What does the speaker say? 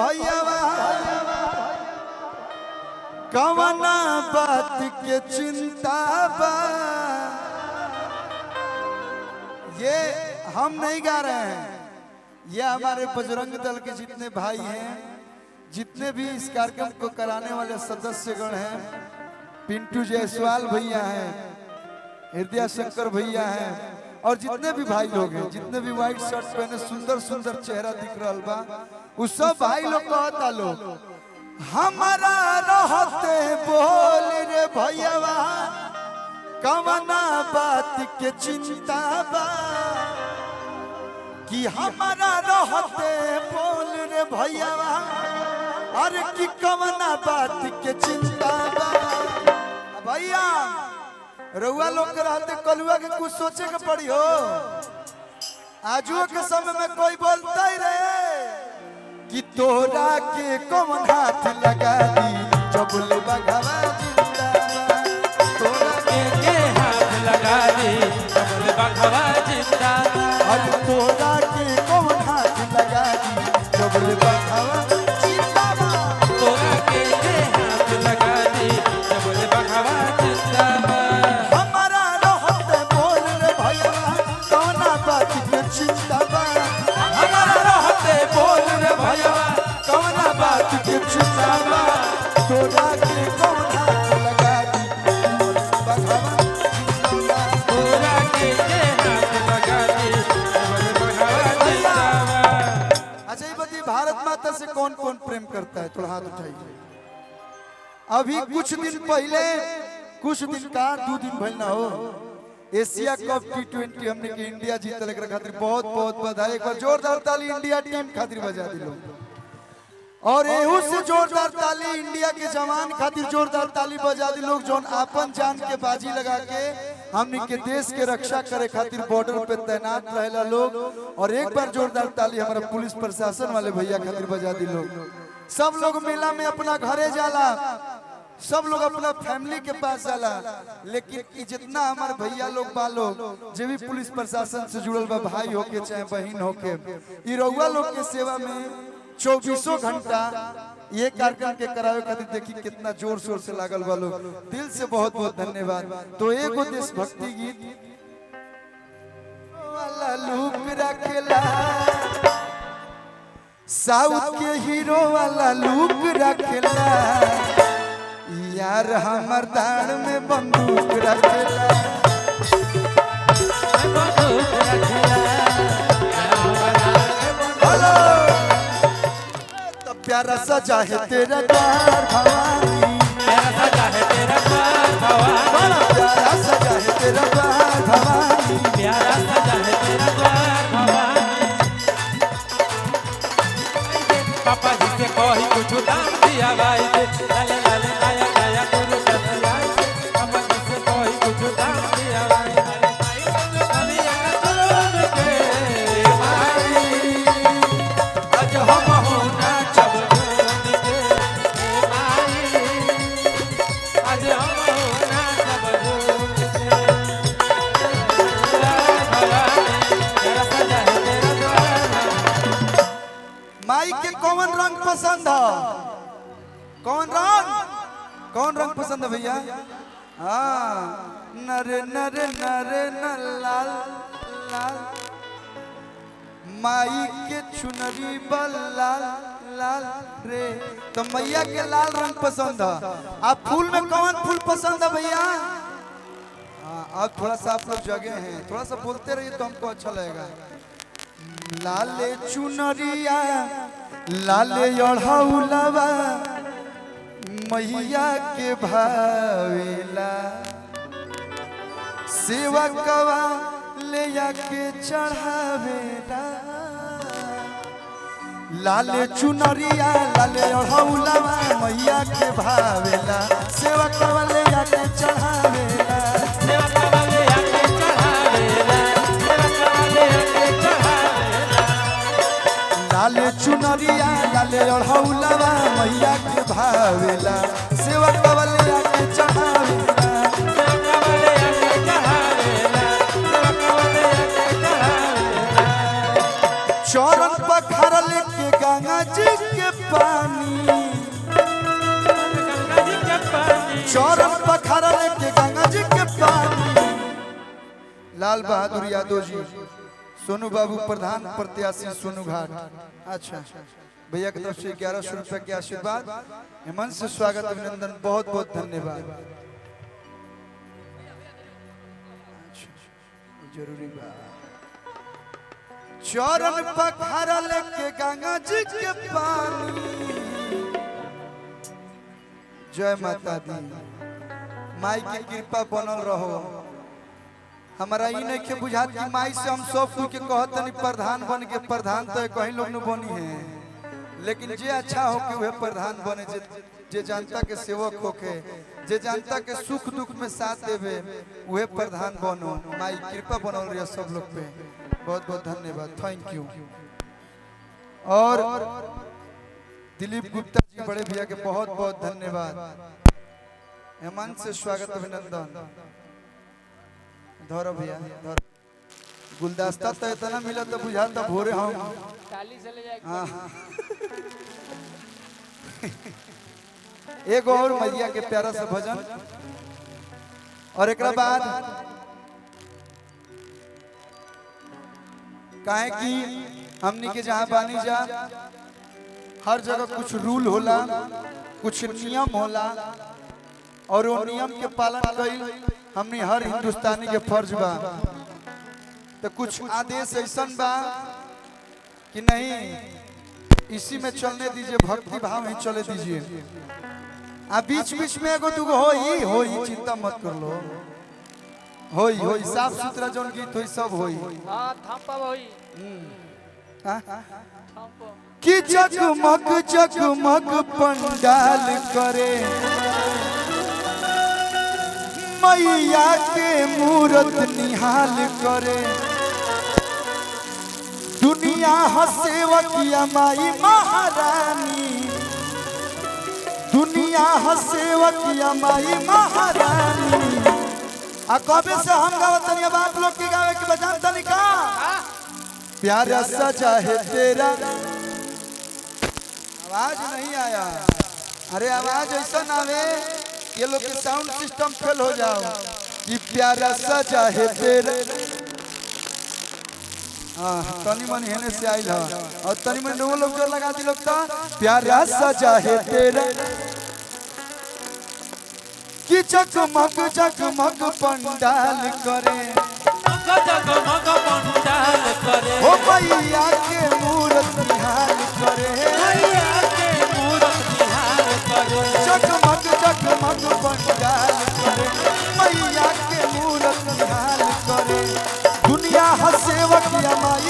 भैयावा कवना बात के चिंता बा। ये हम नहीं गा रहे हैं, ये हमारे बजरंग दल के जितने भाई हैं, जितने भी इस कार्यक्रम को कराने वाले सदस्यगण हैं, पिंटू जायसवाल भैया हैं, हृदय शंकर भैया हैं, और जितने भी भाई लोग हैं, जितने भी व्हाइट शर्ट पहने सुंदर सुंदर चेहरा दिख रहा बा, उस सब भाई लोग कहता लोग हमारा रहते बोल रे भैयावा कवना बात के चिंता बा, कि हमारा रहते बोल रे भैयावा अरे कि कवना बात के चिंता बा। भैया रउआ लोग के रहते कलुआ के कुछ सोचे के पड़ी हो। आजुओ के समय में कोई बोलता ही रहे कि तोरा के कौन हाथ लगा दी जबुल बघवा जिंदा बा। तोरा के हाथ लगा दी जबुल बघवा जिंदा बा। अरे तोरा के कौन हाथ लगा दी जबुल बघवा जिंदा बा। तोरा के हाथ लगा दी जबुल बघवा जिंदा बा। हमारा रहते बोल रे भैया कौना बात के चिंता बा। हमारा रहते बोल रे भैया कौना बात के चिंता बा। तोरा के कौन हाथ लगा दी बघवा जिंदा बा। तोरा के हाथ लगा दी जबुल बघवा जिंदा बा। अच्छा ये बताइए भारत माता से कौन कौन प्रेम करता है? थोड़ा हाथ उठाइए। अभी कुछ दिन पहले, कुछ दिन का 2 दिन भइल ना हो, एशिया कप T20 हमने के इंडिया जीतल एकरा खातिर बहुत बहुत बधाई। एक बार जोरदार ताली इंडिया टीम खातिर बजा दिलो। और एहू से जोरदार ताली इंडिया के जवान खातिर जोरदार ताली बजा दी लोग जोन आपन जान के बाजी लगा के हमने के देश के रक्षा करे खातिर बॉर्डर पे तैनात रहेला लोग। और एक बार जोरदार ताली हमारा पुलिस प्रशासन वाले भैया खातिर बजा दी लोग। सब लोग मेला में अपना घरे जाला, सब लोग अपना फैमिली के पास जाला, लेकिन जितना हमारे भैया लोग बालो जो भी पुलिस प्रशासन से जुड़ल बा, भाई होके चाहे बहन होके, ई रउआ लोग के सेवा में 24 घंटा ये कार्यक्रम के करावे खातिर देखी कितना जोर शोर से लागल बा लोग। दिल से बहुत बहुत धन्यवाद। तो एगो देशभक्ति गीत वाला लुक रखेला, साउथ के हीरो वाला लुक रखेला, यार हमर दाढ़ में बंदूक रखेला। हेलो तो प्यारा सजा है तेरा द्वार भवानी, प्यारा सजा है तेरा द्वार भवानी, बड़ा प्यारा सजा है तेरा द्वार भवानी, प्यारा सजा है तेरा द्वार भवानी। पापा जी से कोई कुछ दान दिया भाई दे, लाले लाले लाया लाया गुरु दसया दे। पापा जी से कोई कुछ दान दिया भाई दे, लाले लाया गुरु के भाई। आज हम होना जब ढूंढ के भाई, आज हम होना जब ढूंढ के भवानी, तेरा सजा है तेरा द्वार। माई के कौन रंग पसंद है? कौन रंग पसंद है भैया? हाँ नरे नरे नरे न लाल लाल, माई के चुनरी बल लाल लाल रे। तो मैया के लाल रंग पसंद है। आप फूल में कौन फूल पसंद है भैया? हाँ अब थोड़ा सा आप लोग जगह हैं, थोड़ा सा बोलते रहिए तो हमको अच्छा लगेगा। लाले चुनरिया लाले ओढ़ौलवा मैया के भावेला, सेवकवा ले आके चढ़ावेला। लाले चुनरिया लाले ओढ़ौलवा मैया के भावेला, सेवकवा ले आके चढ़ावेला। सेवकवा ले आके चढ़ावेला, सेवकवा ले आके चढ़ावेला। लाले चुनरिया लाले ओढ़ौलवा मैया के भावेला, सेवकवा ले आके चढ़ावेला। सेवकवा ले आके चढ़ावेला, सेवकवा ले आके चढ़ावेला। चरण पखारल लेके गंगा जी के पानी, गंगा जी के पानी, चौरन पखारा लेके गंगा जी के पानी। लाल बहादुर यादव जी, सोनू बाबू प्रधान प्रत्याशी सोनू घाट। अच्छा भैया की तरफ से 1100 रुपए के आशीर्वाद, हेमंत से स्वागत अभिनंदन, बहुत बहुत धन्यवाद। जरूरी बात, चौरन पखारा लेके गंगा जी के पानी। जय माता दी, माई की कृपा बनल रहो। हमारा ई नहीं के बुझात कि माई से हम सब कोई के कहत नहीं प्रधान बन के, प्रधान तो कहीं लोग न बनी है, लेकिन जे अच्छा हो के वह प्रधान बने, जे जनता के सेवक होके, जे जनता के सुख दुख में साथ देवे वह प्रधान बनो। माई कृपा बनल रही सब लोग पे, बहुत बहुत धन्यवाद, थैंक यू। और दिलीप गुप्ता जी बड़े भैया के बहुत बहुत धन्यवाद, हेमंत से स्वागत अभिनंदन। धरो भैया धरो, गुलदस्ता तो इतना मिला तो बुझा तो भोरे हम टाली से ले जाए। एक और मैया के प्यारा सा भजन, और एक बाद काहे कि हमनी के जहाँ बानी जा हर जगह कुछ रूल होला, कुछ नियम होला, और वो नियम के पालन कईल हमनी हर हिंदुस्तानी के फर्ज बा। तो कुछ आदेश ऐसा बा कि नहीं इसी में चलने दीजिए, भक्ति भाव ही चले दीजिए। आ बीच बीच में एगो दुगो होई, चिंता मत कर लो, होई साफ सुथरा जौन गीत होई सब होई। हां थापा होई, कि जगमग जगमग पंडाल करे, मैया के मूरत निहाल करे। दुनिया हसेवकिया माई महारानी, दुनिया हसेवकिया माई महारानी। आ कबे से हम गावत तनी, अब आप लोग के गावे के बजान तनी का प्यारा सजा है तेरा। आवाज नहीं आया, अरे आवाज ऐसा ना आवे ये लोग के साउंड सिस्टम फेल हो जाओ। ये प्यारा सजा है तेरा, हाँ तनी मन हेने से आइल है, और तनी मन वो लोग जो लगा दी लोग तो प्यारा सजा है तेरा। कि जगमग जगमग पंडाल करे, जगमग पंडाल करे, हो मैया के मूरत निहाल करे, मैया के मूरत निहाल करे। जगमग जगमग पंडाल करे, मैया के मूरत निहाल करे। दुनिया हसेवकिया माई